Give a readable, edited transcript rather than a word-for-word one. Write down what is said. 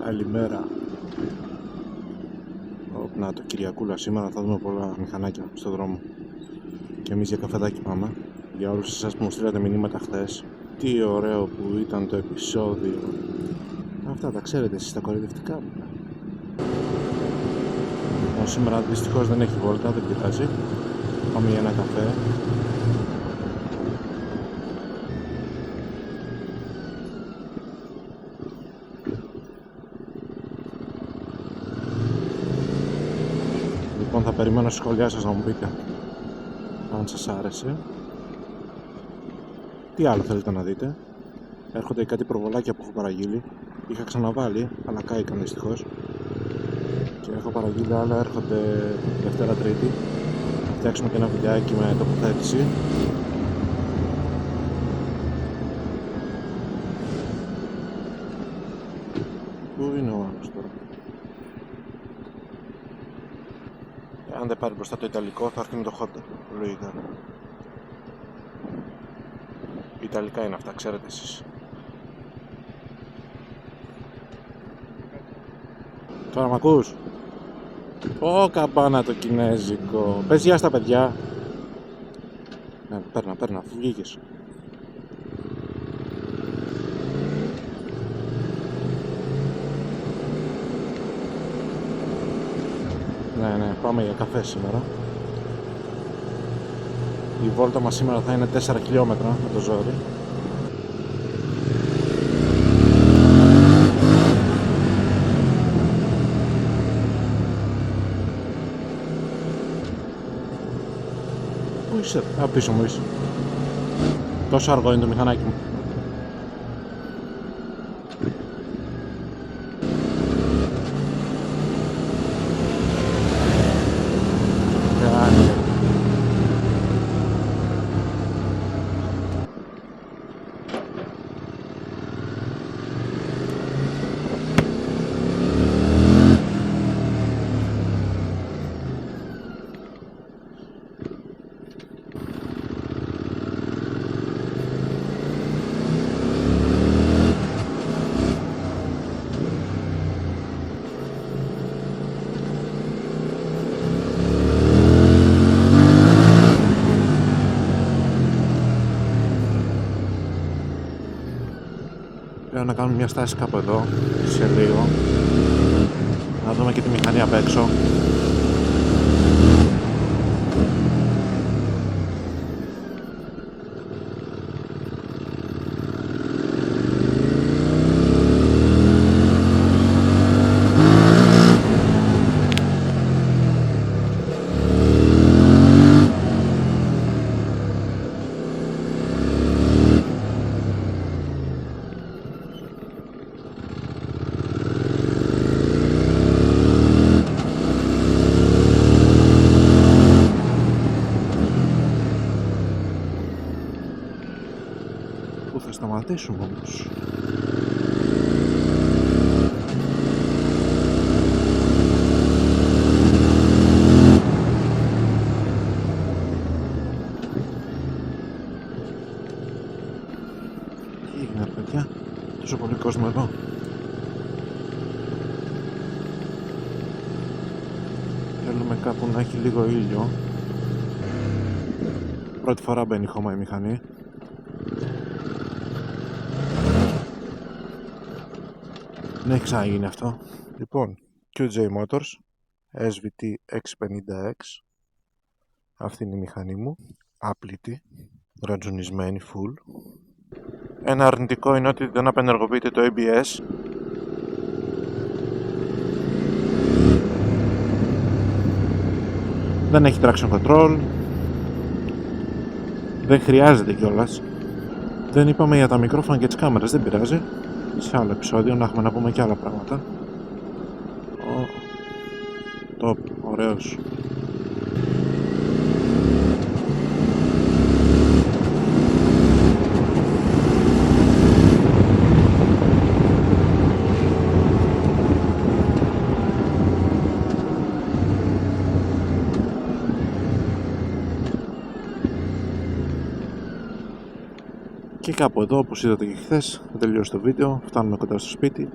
Καλημέρα. Να το Κυριακούλα σήμερα, θα δούμε πολλά μηχανάκια στον δρόμο. Και εμείς για καφεδάκι πάμε. Για όλους εσάς που μου στείλατε μηνύματα χθες. Τι ωραίο που ήταν το επεισόδιο. Αυτά τα ξέρετε εσείς τα κορυδευτικά μου. Σήμερα δυστυχώς δεν έχει βόλτα, δεν πειράζει. Πάμε για ένα καφέ. Λοιπόν, θα περιμένω σχόλιά σας να μου πείτε αν σας άρεσε. Τι άλλο θέλετε να δείτε. Έρχονται κάτι προβολάκια που έχω παραγγείλει. Είχα ξαναβάλει, αλλά κάηκαν δυστυχώς. Και έχω παραγγείλει άλλα, έρχονται Δευτέρα Τρίτη. Θα φτιάξουμε και ένα βιντεάκι με τοποθέτηση. Πού είναι ο άλλος τώρα? Αν δεν πάρει μπροστά το Ιταλικό θα έρθει με το Honda, λογικά. Ιταλικά είναι αυτά, ξέρετε εσείς. Τώρα μ' ακούς? Ω, καμπάνα το κινέζικο. Πες γεια στα παιδιά. Ναι, παίρνα, αφού βγήκες. Ναι, πάμε για καφέ σήμερα. Η βόλτα μας σήμερα θα είναι 4 χιλιόμετρα με το ζόρι. Πού είσαι? Πίσω μου είσαι. Τόσο αργό είναι το μηχανάκι μου. Λέω να κάνουμε μια στάση κάπου εδώ, σε λίγο. Να δούμε και τη μηχανή απ' έξω. Πού θα σταματήσουμε όμως? Τι έγινε παιδιά? Τόσο πολύ κόσμο εδώ. Θέλουμε κάπου να έχει λίγο ήλιο. Πρώτη φορά μπαίνει χώμα η μηχανή. Δεν έχει ξαναγίνει αυτό. Λοιπόν, QJ Motors SVT X50X. Αυτή είναι η μηχανή μου. Άπλητη, ρατζουνισμένη full. Ένα αρνητικό είναι ότι δεν απενεργοποιείται το ABS. Δεν έχει traction control. Δεν χρειάζεται κιόλας. Δεν είπαμε για τα μικρόφωνα και τις κάμερες, δεν πειράζει. Σε άλλο επεισόδιο να έχουμε να πούμε και άλλα πράγματα. Top, ωραίος. Και κάπου εδώ, όπως είδατε και χθες, θα τελειώσει το βίντεο, φτάνουμε κοντά στο σπίτι.